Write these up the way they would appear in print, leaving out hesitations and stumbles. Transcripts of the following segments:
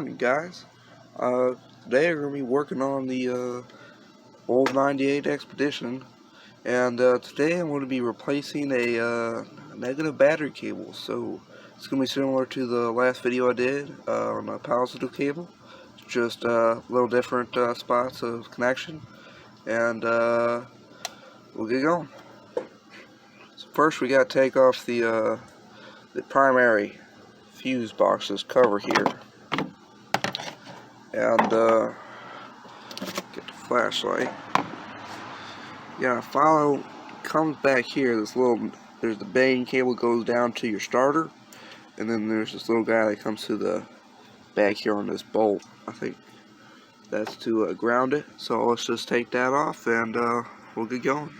morning, guys. Today we're going to be working on the old 98 Expedition, and today I'm going to be replacing a negative battery cable. So it's going to be similar to the last video I did on a power cable, just little different spots of connection, and we'll get going. So first we got to take off the primary fuse box's cover here, and get the flashlight. Yeah, follow, comes back here. There's the bang cable goes down to your starter, and then there's this little guy that comes to the back here on this bolt. I think that's to ground it. So let's just take that off, and we'll get going.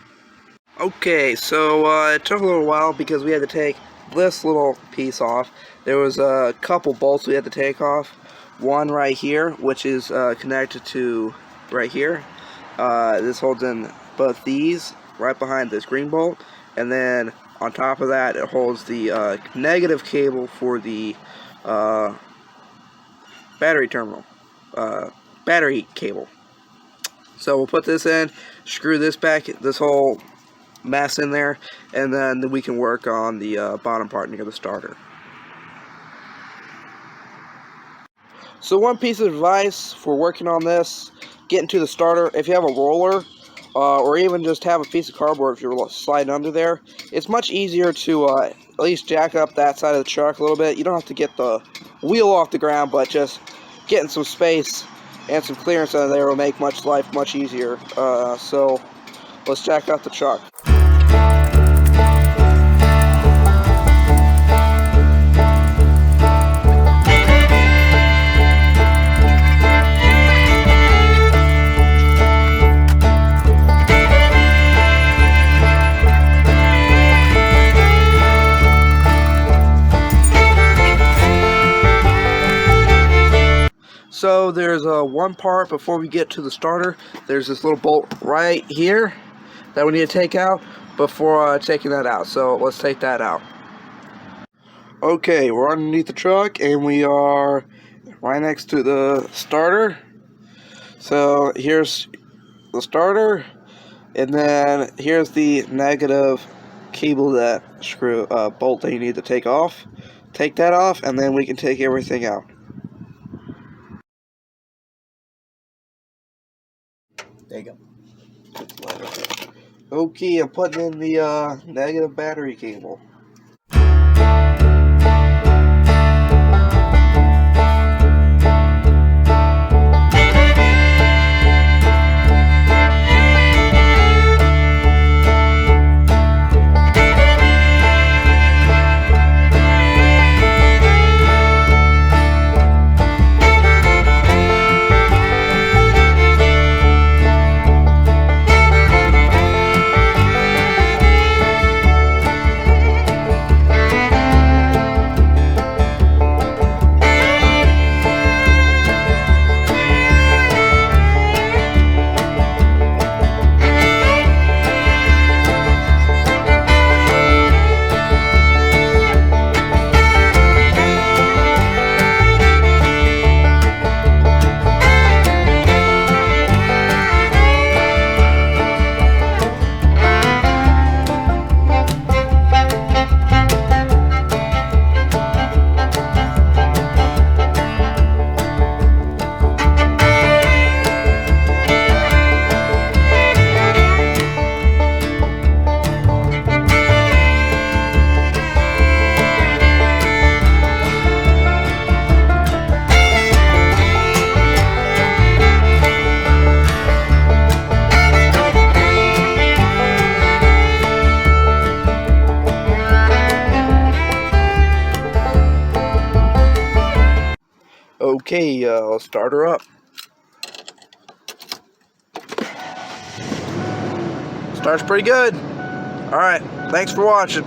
Okay, so it took a little while because we had to take this little piece off. There was a couple bolts we had to take off. One right here, which is connected to right here. This holds in both these right behind this green bolt, and then on top of that it holds the negative cable for the battery terminal, battery cable. So we'll put this in, screw this back, this whole mess in there, and then we can work on the bottom part near the starter. So one piece of advice for working on this, getting to the starter, if you have a roller, or even just have a piece of cardboard if you're sliding under there, it's much easier to at least jack up that side of the truck a little bit. You don't have to get the wheel off the ground, but just getting some space and some clearance under there will make life much easier. So let's jack up the truck. So there's one part before we get to the starter. There's this little bolt right here that we need to take out before taking that out. So let's take that out. Okay, we're underneath the truck and we are right next to the starter. So here's the starter, and then here's the negative cable, that bolt that you need to take off. Take that off, and then we can take everything out. There you go. Okay, I'm putting in the negative battery cable. Okay, let's start her up. Starts pretty good. Alright, thanks for watching.